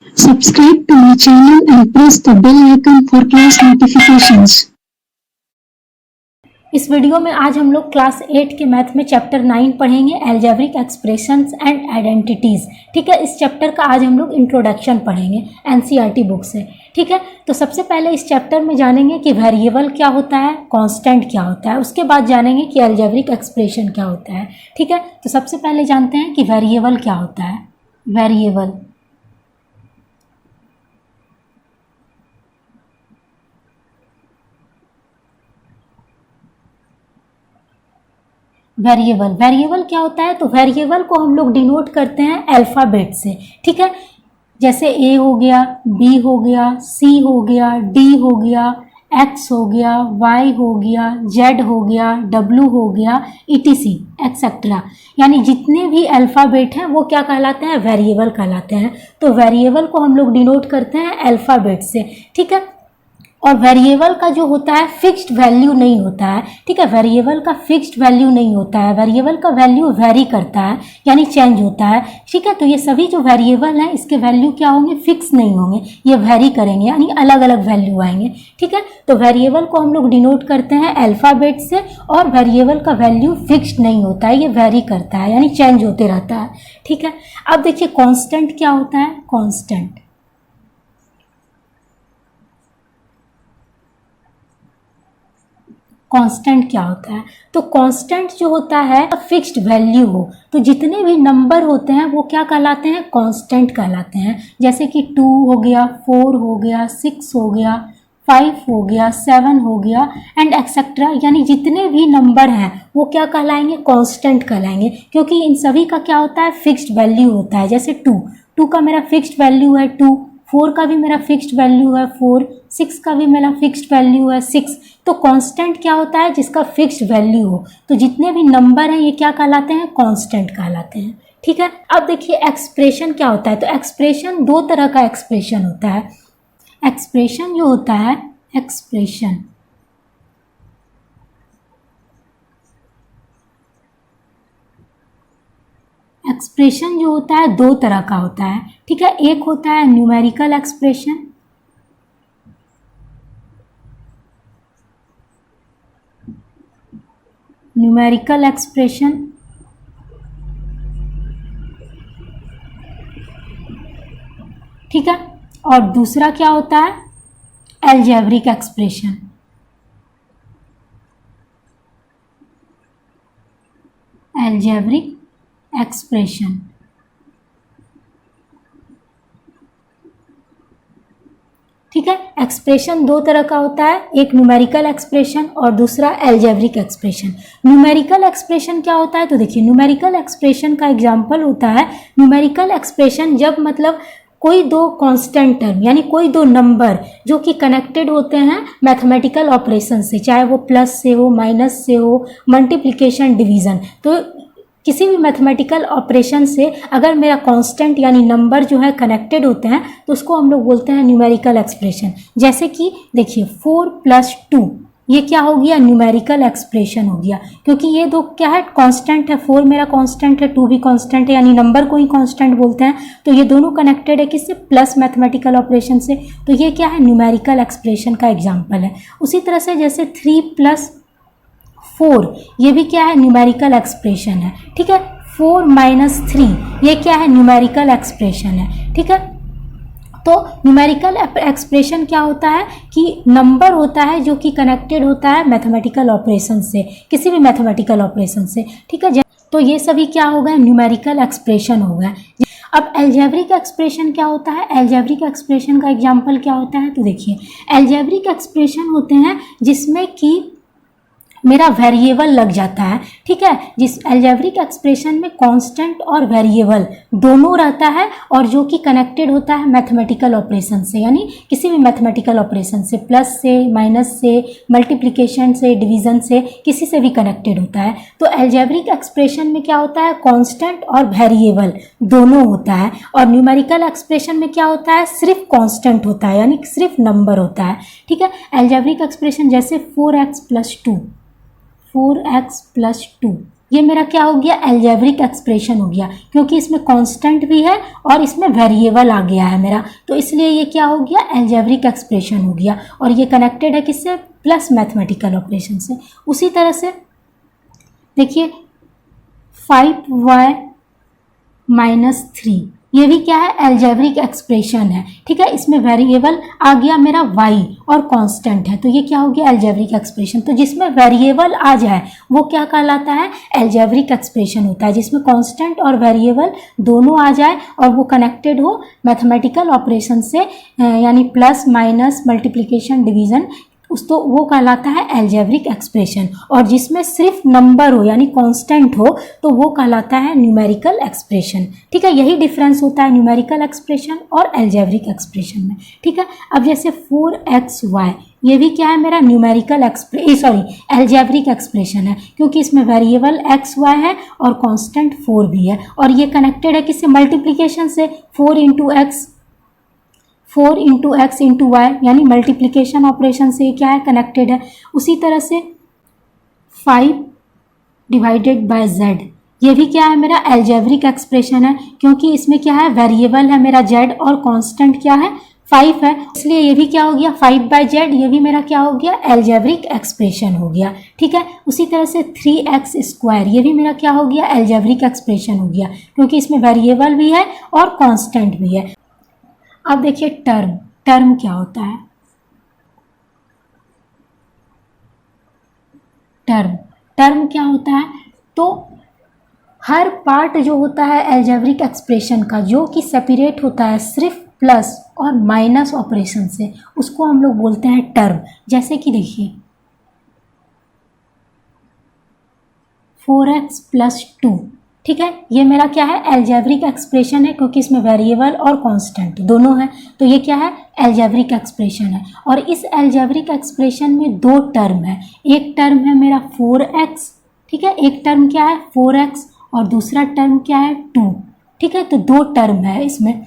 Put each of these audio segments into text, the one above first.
Subscribe to my channel and press the bell icon for class notifications. इस video में आज हम लोग क्लास 8 के मैथ में चैप्टर 9 पढ़ेंगे, एल्जेब्रिक एक्सप्रेशंस एंड आइडेंटिटीज़। ठीक है, इस चैप्टर का आज हम लोग इंट्रोडक्शन पढ़ेंगे एनसीईआरटी बुक से। ठीक है, तो सबसे पहले इस चैप्टर में जानेंगे कि वेरिएबल क्या होता है, कांस्टेंट क्या होता है, उसके बाद जानेंगे कि एल्जेब्रिक एक्सप्रेशन क्या होता है। ठीक है, तो सबसे पहले जानते हैं कि वेरिएबल क्या होता है। वेरिएबल क्या होता है? तो वेरिएबल को हम लोग डिनोट करते हैं अल्फ़ाबेट से। ठीक है, जैसे ए हो गया, बी हो गया, सी हो गया, डी हो गया, एक्स हो गया, वाई हो गया, जेड हो गया, डब्ल्यू हो गया, ईटीसी एक्सेट्रा। यानी जितने भी अल्फ़ाबेट हैं वो क्या कहलाते हैं? वेरिएबल कहलाते हैं। तो वेरिएबल को हम लोग डिनोट करते हैं अल्फ़ाबेट से। ठीक है, और वेरिएबल का जो होता है फिक्स्ड वैल्यू नहीं होता है। ठीक है, वेरिएबल का फिक्स्ड वैल्यू नहीं होता है, वेरिएबल का वैल्यू वेरी करता है, यानी चेंज होता है। ठीक है, तो ये सभी जो वेरिएबल हैं इसके वैल्यू क्या होंगे? फिक्स नहीं होंगे, ये वेरी करेंगे, यानी अलग अलग वैल्यू आएंगे। ठीक है, तो वेरिएबल को हम लोग डिनोट करते हैं अल्फ़ाबेट से, और वेरिएबल का वैल्यू फिक्स्ड नहीं होता है, ये वेरी करता है, यानी चेंज होते रहता है। ठीक है, अब देखिए कांस्टेंट क्या होता है। कांस्टेंट क्या होता है? तो कांस्टेंट जो होता है फिक्स्ड वैल्यू हो, तो जितने भी नंबर होते हैं वो क्या कहलाते हैं? कांस्टेंट कहलाते हैं। जैसे कि 2 हो गया, 4 हो गया, 6 हो गया, 5 हो गया, 7 हो गया एंड एक्सेट्रा। यानी जितने भी नंबर हैं वो क्या कहलाएंगे? कांस्टेंट कहलाएंगे, क्योंकि इन सभी का क्या होता है? फिक्स्ड वैल्यू होता है। जैसे 2 का मेरा फिक्स्ड वैल्यू है 2, 4 का भी मेरा फिक्स्ड वैल्यू है 4, 6 का भी मेरा फिक्स्ड वैल्यू है 6। तो कांस्टेंट क्या होता है? जिसका फिक्स्ड वैल्यू हो। तो जितने भी नंबर हैं ये क्या कहलाते हैं? कांस्टेंट कहलाते हैं। ठीक है, अब देखिए एक्सप्रेशन क्या होता है। तो एक्सप्रेशन दो तरह का एक्सप्रेशन होता है। एक्सप्रेशन जो होता है, एक्सप्रेशन जो होता है दो तरह का होता है। ठीक है, एक होता है न्यूमेरिकल एक्सप्रेशन, ठीक है, और दूसरा क्या होता है? Algebraic expression. ठीक है, एक्सप्रेशन दो तरह का होता है, एक न्यूमेरिकल एक्सप्रेशन और दूसरा एल्जेब्रिक एक्सप्रेशन। न्यूमेरिकल एक्सप्रेशन क्या होता है? तो देखिए न्यूमेरिकल एक्सप्रेशन का एग्जांपल होता है, न्यूमेरिकल एक्सप्रेशन जब मतलब कोई दो कांस्टेंट टर्म यानी कोई दो नंबर जो कि कनेक्टेड होते हैं मैथमेटिकल ऑपरेशन से, चाहे वो प्लस से हो, माइनस से हो, मल्टीप्लिकेशन, डिवीज़न, तो किसी भी मैथमेटिकल ऑपरेशन से अगर मेरा कांस्टेंट यानी नंबर जो है कनेक्टेड होते हैं तो उसको हम लोग बोलते हैं न्यूमेरिकल एक्सप्रेशन। जैसे कि देखिए 4 + 2 ये क्या हो गया? न्यूमेरिकल एक्सप्रेशन हो गया, क्योंकि ये दो क्या है? कांस्टेंट है। 4 मेरा कांस्टेंट है, 2 भी कांस्टेंट है, यानी नंबर को ही कांस्टेंट बोलते हैं। तो ये दोनों कनेक्टेड है किससे? प्लस मैथमेटिकल ऑपरेशन से। तो ये क्या है? न्यूमेरिकल एक्सप्रेशन का एग्जाम्पल है। उसी तरह से जैसे 3 + 4 ये भी क्या है? न्यूमेरिकल एक्सप्रेशन है। ठीक है, 4 - 3 ये क्या है? न्यूमेरिकल एक्सप्रेशन है। ठीक है, तो न्यूमेरिकल एक्सप्रेशन क्या होता है कि नंबर होता है जो कि कनेक्टेड होता है मैथमेटिकल ऑपरेशन से, किसी भी मैथमेटिकल ऑपरेशन से। ठीक है, तो ये सभी क्या हो गए? न्यूमेरिकल एक्सप्रेशन हो गए। अब एल्जेब्रिक एक्सप्रेशन क्या होता है? एल्जेब्रिक एक्सप्रेशन का एग्जाम्पल क्या होता है? तो देखिए एल्जेब्रिक एक्सप्रेशन होते हैं जिसमें कि मेरा वेरिएबल लग जाता है। ठीक है, जिस एल्जेब्रिक एक्सप्रेशन में कांस्टेंट और वेरिएबल दोनों रहता है और जो कि कनेक्टेड होता है मैथमेटिकल ऑपरेशन से, यानी किसी भी मैथमेटिकल ऑपरेशन से, प्लस से, माइनस से, मल्टीप्लिकेशन से, डिवीज़न से, किसी से भी कनेक्टेड होता है। तो एल्जेब्रिक एक्सप्रेशन में क्या होता है? कांस्टेंट और वेरिएबल दोनों होता है। और न्यूमेरिकल एक्सप्रेशन में क्या होता है? सिर्फ कांस्टेंट होता है, यानी सिर्फ नंबर होता है। ठीक है, एल्जेब्रिक एक्सप्रेशन जैसे 4x + 2 ये मेरा क्या हो गया, एल्जेब्रिक एक्सप्रेशन हो गया, क्योंकि इसमें कांस्टेंट भी है और इसमें वेरिएबल आ गया है मेरा, तो इसलिए ये क्या हो गया, एल्जेब्रिक एक्सप्रेशन हो गया। और ये कनेक्टेड है किससे, प्लस मैथमेटिकल ऑपरेशन से। उसी तरह से देखिए 5y माइनस 3, ये भी क्या है, एल्जेब्रिक एक्सप्रेशन है, ठीक है। इसमें वेरिएबल आ गया मेरा y और कांस्टेंट है, तो ये क्या हो गया, एल्जेब्रिक एक्सप्रेशन। तो जिसमें वेरिएबल आ जाए वो क्या कहलाता है, एल्जेब्रिक एक्सप्रेशन होता है। जिसमें कांस्टेंट और वेरिएबल दोनों आ जाए और वो कनेक्टेड हो मैथमेटिकल ऑपरेशन से, यानी प्लस माइनस मल्टीप्लिकेशन डिवीजन, तो वो कहलाता है एल्जेब्रिक एक्सप्रेशन। और जिसमें सिर्फ नंबर हो यानी कांस्टेंट हो तो वो कहलाता है न्यूमेरिकल एक्सप्रेशन, ठीक है। यही डिफरेंस होता है न्यूमेरिकल एक्सप्रेशन और एल्जेब्रिक एक्सप्रेशन में, ठीक है। अब जैसे 4xy, ये भी क्या है मेरा न्यूमेरिकल एल्जेब्रिक एक्सप्रेशन है, क्योंकि इसमें वेरिएबल xy है और कांस्टेंट 4 भी है, और ये कनेक्टेड है किससे, मल्टीप्लिकेशन से। 4 इंटू एक्स इंटू वाई, यानी मल्टीप्लिकेशन ऑपरेशन से क्या है, कनेक्टेड है। उसी तरह से 5 डिवाइडेड बाय z, ये भी क्या है मेरा, एल्जेब्रिक एक्सप्रेशन है, क्योंकि इसमें क्या है, वेरिएबल है मेरा z और कांस्टेंट क्या है, 5 है, इसलिए ये भी क्या हो गया, 5/z, ये भी मेरा क्या हो गया, एल्जेब्रिक एक्सप्रेशन हो गया, ठीक है। उसी तरह से 3x², ये भी मेरा क्या हो गया, एल्जेब्रिक एक्सप्रेशन हो गया, क्योंकि इसमें वेरिएबल भी है और कांस्टेंट भी है। अब देखिए टर्म क्या होता है, टर्म क्या होता है, तो हर पार्ट जो होता है एल्जेब्रिक एक्सप्रेशन का, जो कि सेपरेट होता है सिर्फ प्लस और माइनस ऑपरेशन से, उसको हम लोग बोलते हैं टर्म। जैसे कि देखिए 4x + 2, ठीक है, ये मेरा क्या है, एल्जेब्रिक एक्सप्रेशन है, क्योंकि इसमें वेरिएबल और कांस्टेंट दोनों है, तो ये क्या है, एल्जेब्रिक एक्सप्रेशन है। और इस एल्जेब्रिक एक्सप्रेशन में 2 टर्म है, एक टर्म है मेरा 4x, ठीक है, एक टर्म क्या है 4x और दूसरा टर्म क्या है 2, ठीक है। तो 2 टर्म है इसमें,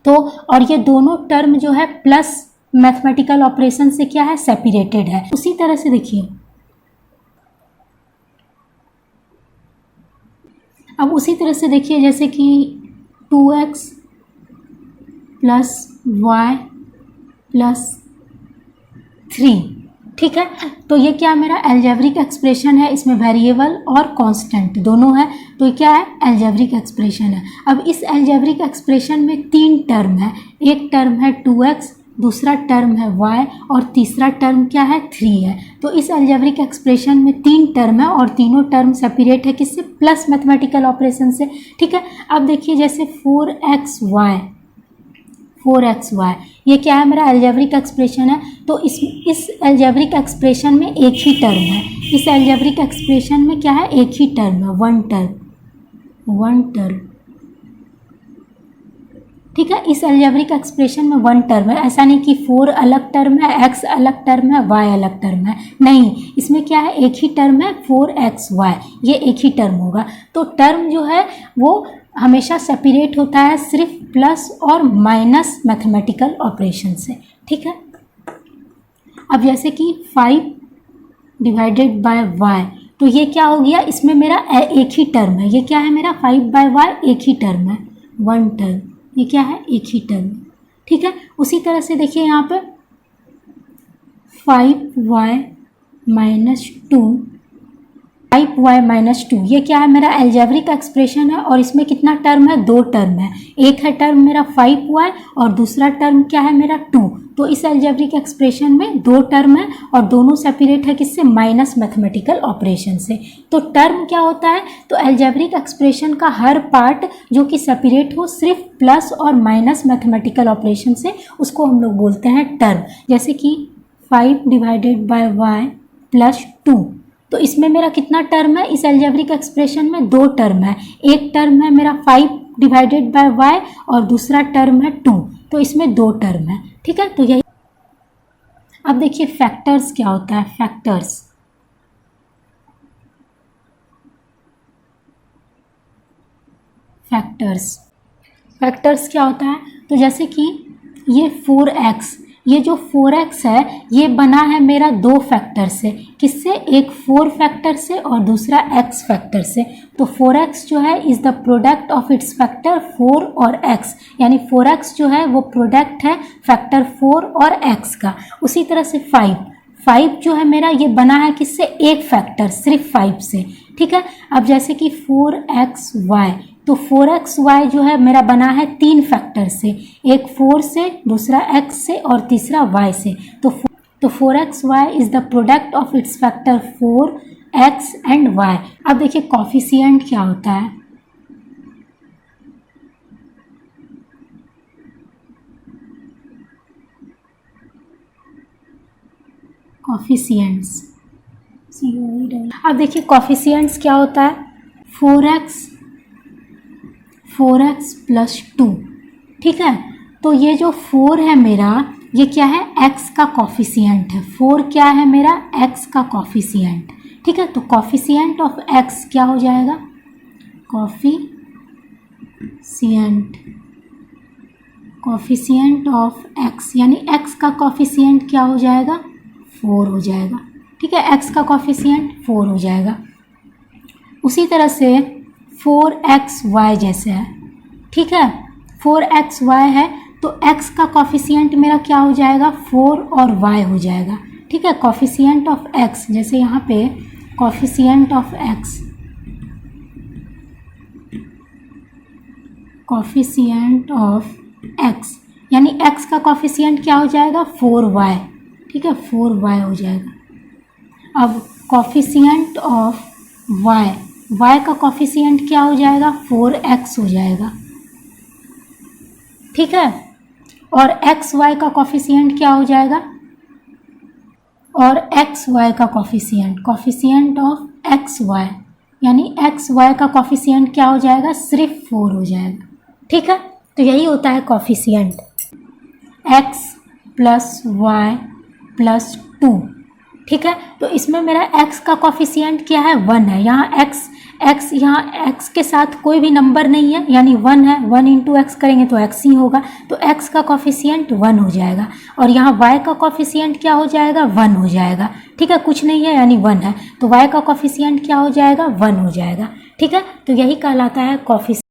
तो और ये दोनों टर्म जो है प्लस मैथमेटिकल ऑपरेशन से क्या है, सेपरेटेड है। उसी तरह से देखिए, अब उसी तरह से देखिए जैसे कि 2x + y + 3, ठीक है। तो ये क्या मेरा एल्जेब्रिक एक्सप्रेशन है, इसमें वेरिएबल और कांस्टेंट दोनों है, तो क्या है, एल्जेब्रिक एक्सप्रेशन है। अब इस एल्जेब्रिक एक्सप्रेशन में 3 टर्म है, एक टर्म है 2x, दूसरा टर्म है y और तीसरा टर्म क्या है, 3 है। तो इस एल्जेब्रिक एक्सप्रेशन में 3 टर्म है और तीनों टर्म सेपरेट है किससे, प्लस मैथमेटिकल ऑपरेशन से, ठीक है। अब देखिए जैसे 4xy, ये क्या है मेरा, एल्जेब्रिक एक्सप्रेशन है, तो इस एल्जेब्रिक एक्सप्रेशन में एक ही टर्म है, इस एल्जेब्रिक एक्सप्रेशन में क्या है, एक ही टर्म है, वन टर्म, ठीक है। इस एल्जेब्रिक एक्सप्रेशन में 1 टर्म है, ऐसा नहीं कि 4 अलग टर्म है, x अलग टर्म है, y अलग टर्म है, नहीं, इसमें क्या है, एक ही टर्म है 4xy, ये एक ही टर्म होगा। तो टर्म जो है वो हमेशा सेपरेट होता है सिर्फ प्लस और माइनस मैथमेटिकल ऑपरेशन से, ठीक है। अब जैसे कि 5 डिवाइडेड बाय y, तो ये क्या हो गया, इसमें मेरा एक ही टर्म है, ये क्या है मेरा 5/y, एक ही टर्म है, 1 टर्म, ये क्या है, एक ही टर्म, ठीक है। उसी तरह से देखिए यहाँ पे 5y - 2, ये क्या है मेरा एल्जेब्रिक एक्सप्रेशन है, और इसमें कितना टर्म है, 2 टर्म है, एक है टर्म मेरा 5y और दूसरा टर्म क्या है मेरा 2। तो इस एल्जेब्रिक एक्सप्रेशन में 2 टर्म है और दोनों सेपरेट है किससे, माइनस मैथमेटिकल ऑपरेशन से। तो टर्म क्या होता है, तो एल्जेब्रिक एक्सप्रेशन का हर पार्ट जो कि सेपरेट हो सिर्फ प्लस और माइनस मैथमेटिकल ऑपरेशन से, उसको हम लोग बोलते हैं टर्म। जैसे कि 5 डिवाइडेड बाय y + 2, तो इसमें मेरा कितना टर्म है, इस एल्जेब्रिक एक्सप्रेशन में 2 टर्म है, एक टर्म है मेरा 5 डिवाइडेड बाय y और दूसरा टर्म है 2, तो इसमें 2 टर्म है, ठीक है। तो यही, अब देखिए फैक्टर्स क्या होता है, फैक्टर्स क्या होता है, तो जैसे कि ये 4x, ये जो 4x है ये बना है मेरा दो फैक्टर से, किससे, एक 4 फैक्टर से और दूसरा x फैक्टर से। तो 4x जो है is the product of its factor 4 और x, यानी 4x जो है वो प्रोडक्ट है फैक्टर 4 और x का। उसी तरह से 5 जो है मेरा ये बना है किससे, एक फैक्टर सिर्फ 5 से, ठीक है। अब जैसे कि 4xy, तो 4xy जो है मेरा बना है 3 फैक्टर से, एक 4 से, दूसरा x से और तीसरा y से। तो 4xy is the product of its factor 4x and y। अब देखिए कॉफिशिएंट क्या होता है। कॉफिशिएंट्स, अब देखिए कॉफिशिएंट्स क्या होता है, 4x प्लस 2, ठीक है। तो ये जो 4 है मेरा, ये क्या है, x का कॉफिशिएंट है। 4 क्या है मेरा, x का कॉफिशिएंट, ठीक है। तो कॉफिशिएंट ऑफ x क्या हो जाएगा, कॉफिशिएंट ऑफ x, यानी x का कॉफिशिएंट क्या हो जाएगा, 4 हो जाएगा, ठीक है। x का कॉफिशिएंट 4 हो जाएगा। उसी तरह से 4xy जैसे है, ठीक है। 4xy है तो x का कॉफिशिएंट मेरा क्या हो जाएगा, 4 और y हो जाएगा, ठीक है। कॉफिशिएंट ऑफ x, जैसे यहाँ पे कॉफिशिएंट ऑफ x, यानी x का कॉफिशिएंट क्या हो जाएगा, 4y, ठीक है, 4y हो जाएगा। अब कॉफिशिएंट ऑफ y का कॉफिशिएंट क्या हो जाएगा, 4x हो जाएगा, ठीक है। और xy का कॉफिशिएंट क्या हो जाएगा, और xy का कॉफिशिएंट ऑफ xy, यानी xy का कॉफिशिएंट क्या हो जाएगा, सिर्फ 4 हो जाएगा, ठीक है। तो यही होता है coefficient, x plus y plus 2, ठीक है। तो इसमें मेरा x का कॉफिशिएंट क्या है, 1 है। यहाँ x यहाँ x के साथ कोई भी नंबर नहीं है, यानी 1 है। 1 इंटू एक्स करेंगे तो x ही होगा, तो x का कॉफिशिएंट 1 हो जाएगा। और यहाँ y का कॉफिशिएंट क्या हो जाएगा, 1 हो जाएगा, ठीक है। कुछ नहीं है यानी 1 है, तो y का कॉफिशिएंट क्या हो जाएगा, 1 हो जाएगा, ठीक है। तो यही कहलाता है कॉफिशिएंट।